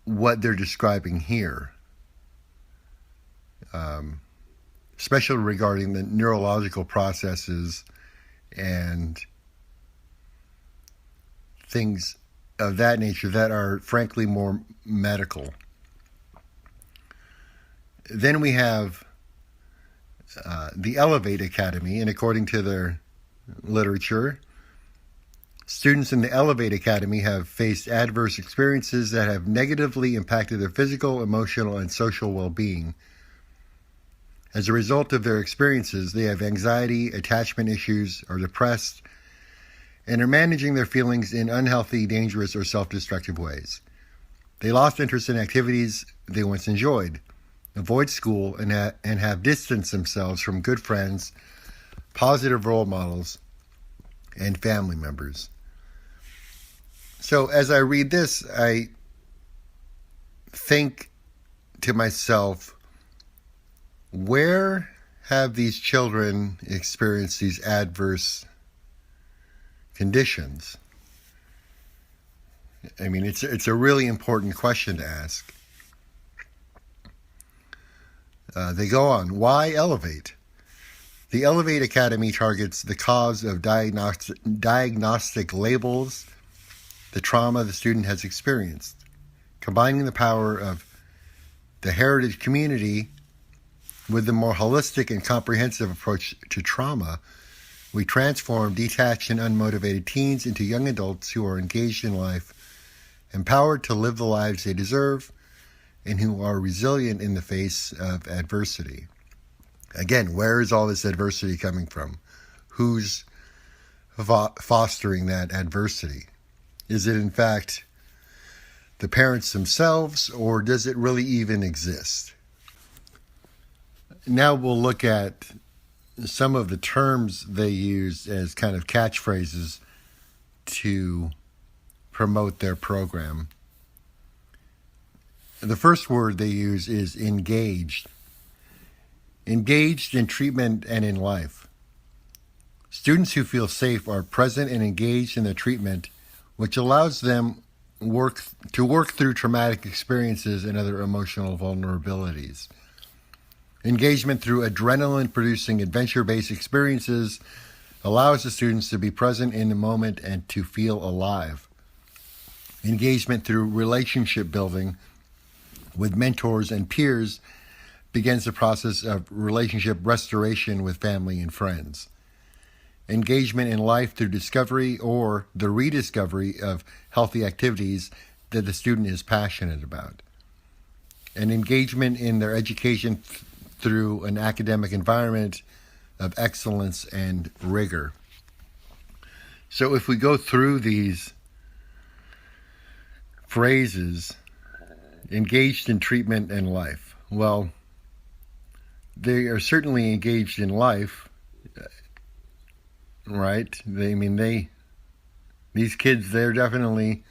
what they're describing here, especially regarding the neurological processes and things of that nature that are frankly more medical. Then we have the Elevate Academy, and according to their literature, students in the Elevate Academy have faced adverse experiences that have negatively impacted their physical, emotional, and social well-being. As a result of their experiences, they have anxiety, attachment issues, are depressed, and are managing their feelings in unhealthy, dangerous, or self-destructive ways. They lost interest in activities they once enjoyed, avoid school, and have distanced themselves from good friends, positive role models, and family members. So as I read this, I think to myself, where have these children experienced these adverse conditions? I mean, it's a really important question to ask. They go on. Why Elevate? The Elevate Academy targets the cause of diagnostic labels, the trauma the student has experienced. Combining the power of the heritage community with the more holistic and comprehensive approach to trauma, we transform detached and unmotivated teens into young adults who are engaged in life, empowered to live the lives they deserve, and who are resilient in the face of adversity. Again, where is all this adversity coming from? Who's fostering that adversity? Is it in fact the parents themselves, or does it really even exist? Now we'll look at some of the terms they use as kind of catchphrases to promote their program. The first word they use is engaged. Engaged in treatment and in life. Students who feel safe are present and engaged in the treatment, which allows them to work through traumatic experiences and other emotional vulnerabilities. Engagement through adrenaline-producing adventure-based experiences allows the students to be present in the moment and to feel alive. Engagement through relationship building with mentors and peers begins the process of relationship restoration with family and friends. engagement in life through discovery or the rediscovery of healthy activities that the student is passionate about, and engagement in their education through an academic environment of excellence and rigor. So if we go through these phrases, engaged in treatment and life, well, they are certainly engaged in life, right? These kids, they're definitely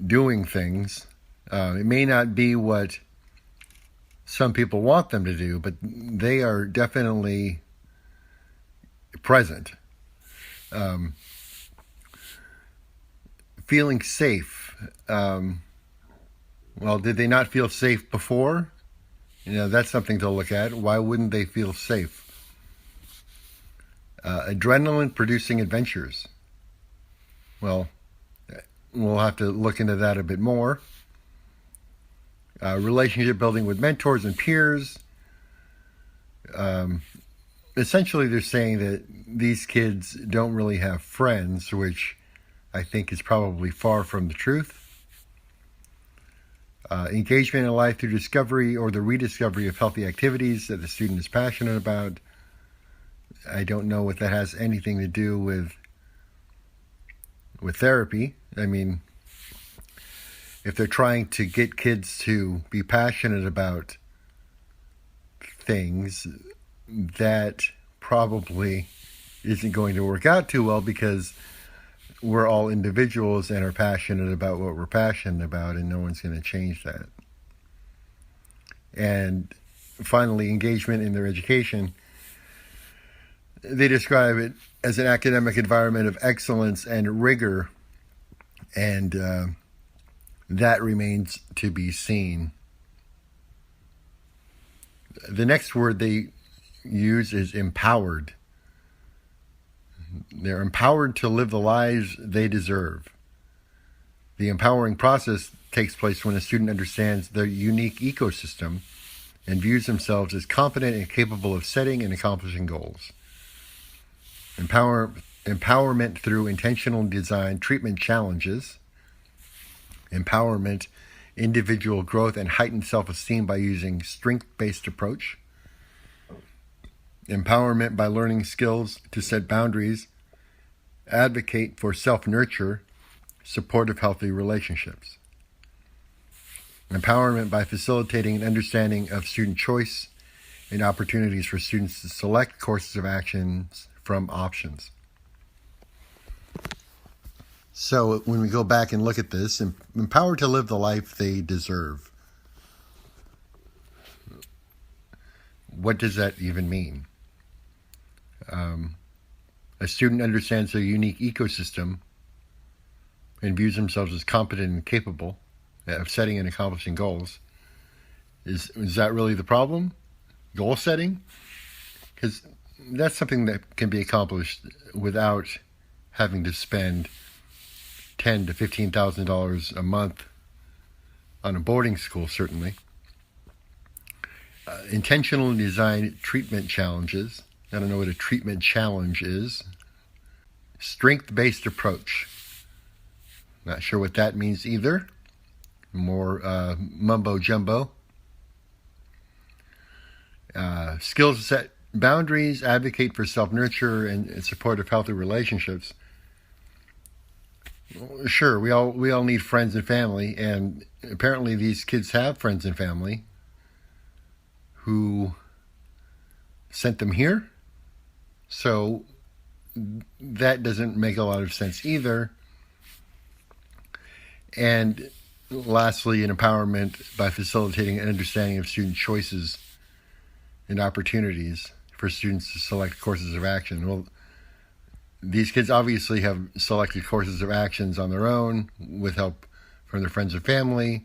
doing things. It may not be what some people want them to do, but they are definitely present. Feeling safe. Well, did they not feel safe before? That's something to look at. Why wouldn't they feel safe? Adrenaline-producing adventures. Well, we'll have to look into that a bit more. Relationship building with mentors and peers. Essentially, they're saying that these kids don't really have friends, which I think is probably far from the truth. Engagement in life through discovery or the rediscovery of healthy activities that the student is passionate about. I don't know what that has anything to do with therapy. If they're trying to get kids to be passionate about things, that probably isn't going to work out too well, because we're all individuals and are passionate about what we're passionate about, and no one's going to change that. And finally, engagement in their education. They describe it as an academic environment of excellence and rigor, and that remains to be seen. The next word they use is empowered. They're empowered to live the lives they deserve. The empowering process takes place when a student understands their unique ecosystem and views themselves as competent and capable of setting and accomplishing goals. Empowerment through intentional design treatment challenges. Empowerment, individual growth, and heightened self-esteem by using strength-based approach. Empowerment by learning skills to set boundaries, advocate for self-nurture, supportive healthy relationships. Empowerment by facilitating an understanding of student choice and opportunities for students to select courses of actions from options. So when we go back and look at this, empowered to live the life they deserve. What does that even mean? A student understands their unique ecosystem and views themselves as competent and capable of setting and accomplishing goals. Is that really the problem? Goal setting? Because that's something that can be accomplished without having to spend $10,000 to $15,000 a month on a boarding school, certainly. Intentional design treatment challenges. I don't know what a treatment challenge is. Strength-based approach. Not sure what that means either. More mumbo-jumbo. Skills to set boundaries, advocate for self-nurture, and support of healthy relationships. Sure, we all need friends and family, and apparently these kids have friends and family who sent them here. So that doesn't make a lot of sense either. And lastly, an empowerment by facilitating an understanding of student choices and opportunities for students to select courses of action. Well, these kids obviously have selected courses of actions on their own with help from their friends and family.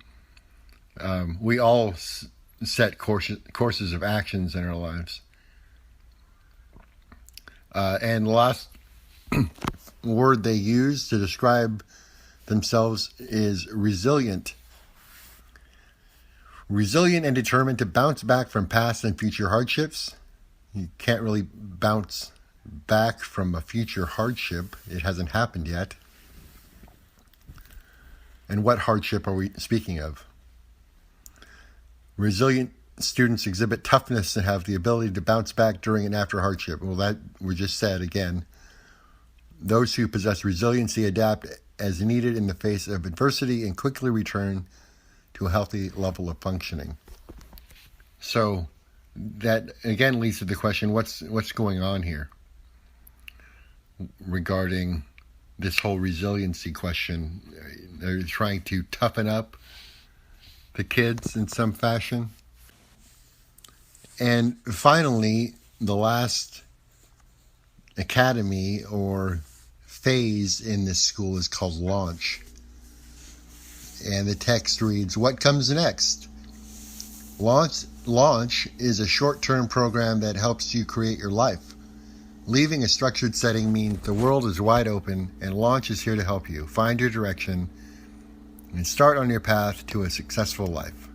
We all set courses of actions in our lives. And the last word they use to describe themselves is resilient. Resilient and determined to bounce back from past and future hardships. You can't really bounce back from a future hardship. It hasn't happened yet. And what hardship are we speaking of? Resilient students exhibit toughness and have the ability to bounce back during and after hardship. Well, that we just said again. Those who possess resiliency adapt as needed in the face of adversity and quickly return to a healthy level of functioning. So that again leads to the question, what's going on here regarding this whole resiliency question? They're trying to toughen up the kids in some fashion. And finally, the last academy or phase in this school is called launch. And the text reads, what comes next? Launch is a short-term program that helps you create your life. Leaving a structured setting means the world is wide open, and launch is here to help you find your direction and start on your path to a successful life.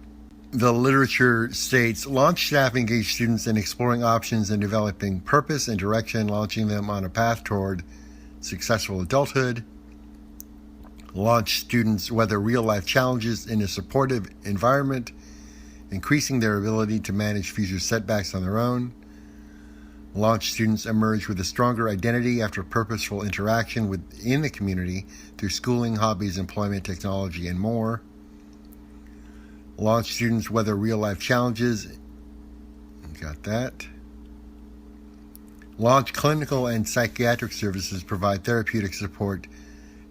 The literature states, launch staff engage students in exploring options and developing purpose and direction, launching them on a path toward successful adulthood. Launch students weather real-life challenges in a supportive environment, increasing their ability to manage future setbacks on their own. Launch students emerge with a stronger identity after purposeful interaction within the community through schooling, hobbies, employment, technology, and more. Launch students weather real-life challenges. Got that. Launch clinical and psychiatric services provide therapeutic support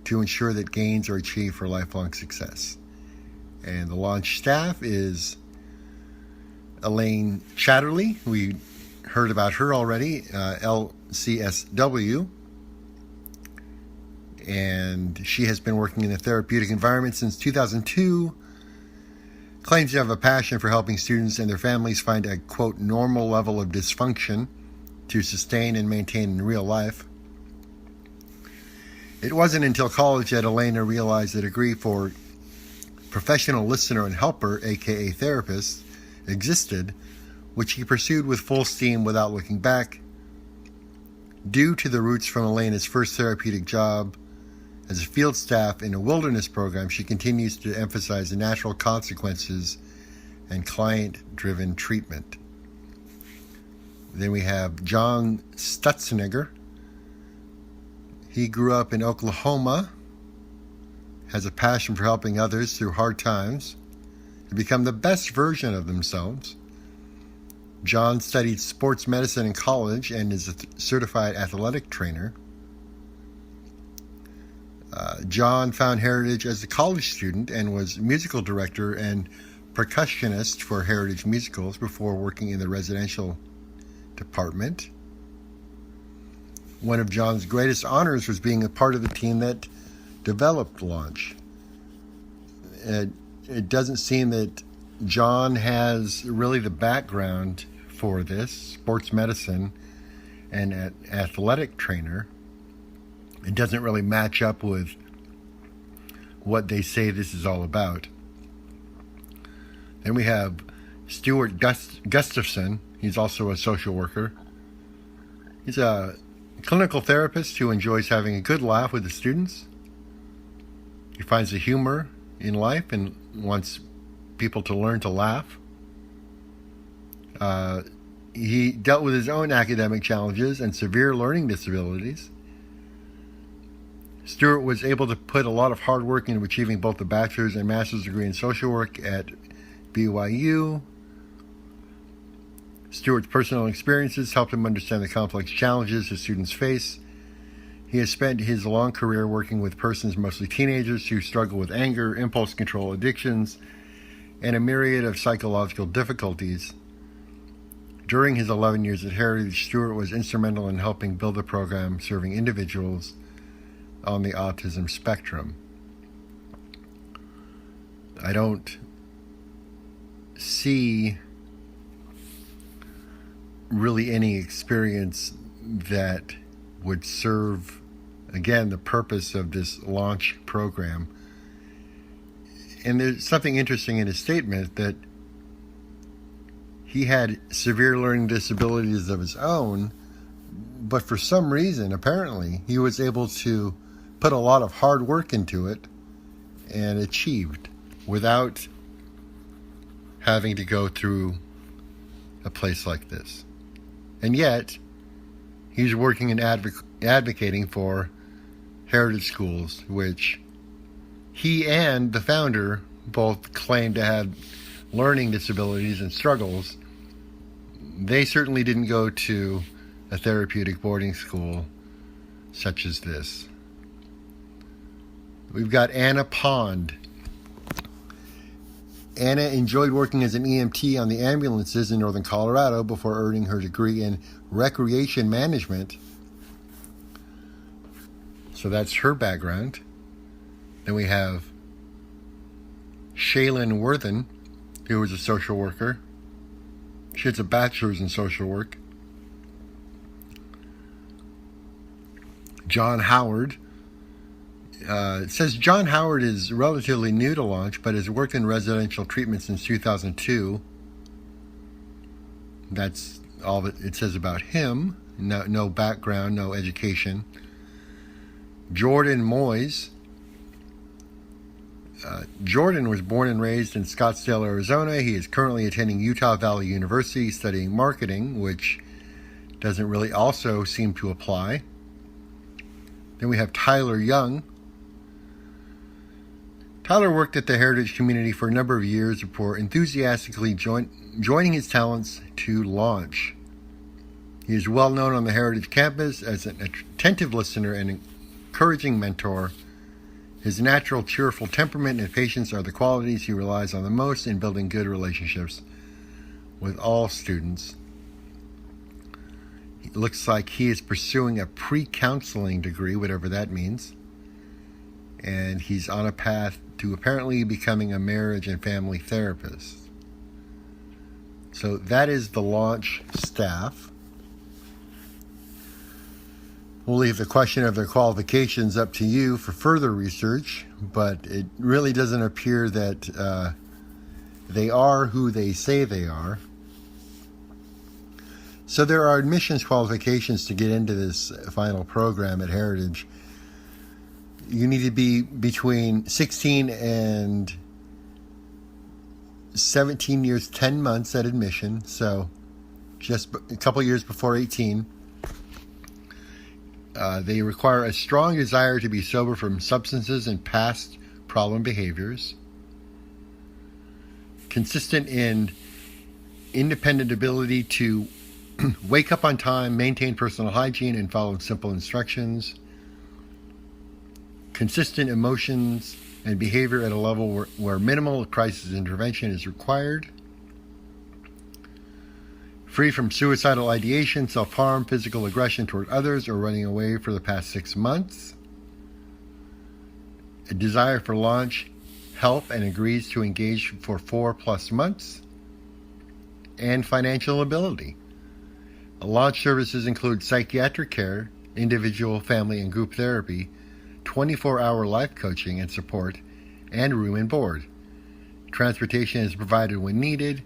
to ensure that gains are achieved for lifelong success. And the launch staff is Elaine Chatterley. We heard about her already, LCSW. And she has been working in a therapeutic environment since 2002. Claims to have a passion for helping students and their families find a, quote, normal level of dysfunction to sustain and maintain in real life. It wasn't until college that Elena realized the degree for professional listener and helper, aka therapist, existed, which he pursued with full steam without looking back. Due to the roots from Elena's first therapeutic job as a field staff in a wilderness program, she continues to emphasize the natural consequences and client-driven treatment. Then we have John Stutzenegger. He grew up in Oklahoma, has a passion for helping others through hard times to become the best version of themselves. John studied sports medicine in college and is a certified athletic trainer. John found Heritage as a college student and was musical director and percussionist for Heritage Musicals before working in the residential department. One of John's greatest honors was being a part of the team that developed Launch. It doesn't seem that John has really the background for this, sports medicine and an athletic trainer. It doesn't really match up with what they say this is all about. Then we have Stuart Gustafson. He's also a social worker. He's a clinical therapist who enjoys having a good laugh with the students. He finds the humor in life and wants people to learn to laugh. He dealt with his own academic challenges and severe learning disabilities. Stuart was able to put a lot of hard work into achieving both a bachelor's and master's degree in social work at BYU. Stuart's personal experiences helped him understand the complex challenges his students face. He has spent his long career working with persons, mostly teenagers, who struggle with anger, impulse control, addictions, and a myriad of psychological difficulties. During his 11 years at Heritage, Stuart was instrumental in helping build a program serving individuals on the autism spectrum. I don't see really any experience that would serve, again, the purpose of this launch program. And there's something interesting in his statement that he had severe learning disabilities of his own, But for some reason, apparently, he was able to put a lot of hard work into it and achieved without having to go through a place like this. And yet, he's working and advocating for heritage schools, which he and the founder both claim to have learning disabilities and struggles. They certainly didn't go to a therapeutic boarding school such as this. We've got Anna Pond. Anna enjoyed working as an EMT on the ambulances in northern Colorado before earning her degree in recreation management. So that's her background. Then we have Shaylin Worthen, who was a social worker. She has a bachelor's in social work. John Howard. It says John Howard is relatively new to Launch, but has worked in residential treatment since 2002. That's all that it says about him. No background, no education. Jordan Moyes. Jordan was born and raised in Scottsdale, Arizona. He is currently attending Utah Valley University studying marketing, which doesn't really also seem to apply. Then we have Tyler Young. Tyler worked at the Heritage community for a number of years before enthusiastically joining his talents to Launch. He is well known on the Heritage campus as an attentive listener and encouraging mentor. His natural, cheerful temperament and patience are the qualities he relies on the most in building good relationships with all students. It looks like he is pursuing a pre-counseling degree, whatever that means. And he's on a path to apparently becoming a marriage and family therapist. So that is the Launch staff. We'll leave the question of their qualifications up to you for further research, but it really doesn't appear that they are who they say they are. So there are admissions qualifications to get into this final program at Heritage. You need to be between 16 and 17 years, 10 months at admission, so just a couple years before 18. They require a strong desire to be sober from substances and past problem behaviors, consistent in independent ability to wake up on time, maintain personal hygiene, and follow simple instructions, consistent emotions and behavior at a level where minimal crisis intervention is required, free from suicidal ideation, self-harm, physical aggression toward others, or running away for the past 6 months, a desire for Launch help and agrees to engage for 4+ months, and financial ability. Launch services include psychiatric care, individual, family, and group therapy, 24-hour life coaching and support, and room and board. Transportation is provided when needed.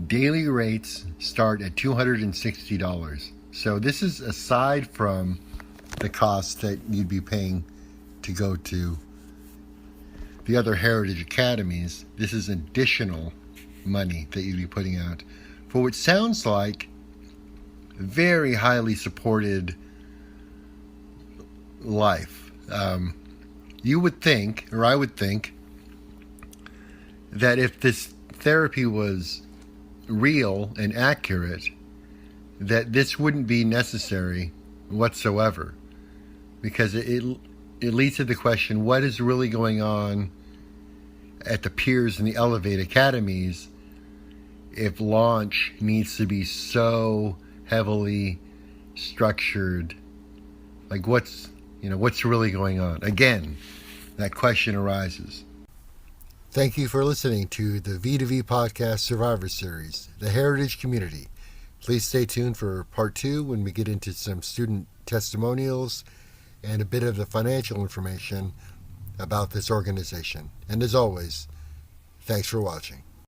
Daily rates start at $260. So this is aside from the cost that you'd be paying to go to the other Heritage Academies. This is additional money that you'd be putting out for what sounds like very highly supported life. You would think, or I would think, that if this therapy was real and accurate, that this wouldn't be necessary whatsoever, because it leads to the question, what is really going on at the Piers and the Elevate Academies if Launch needs to be so heavily structured? Like, what's really going on? Again, that question arises. Thank you for listening to the V2V Podcast Survivor Series, the Heritage Community. Please stay tuned for part 2 when we get into some student testimonials and a bit of the financial information about this organization. And as always, thanks for watching.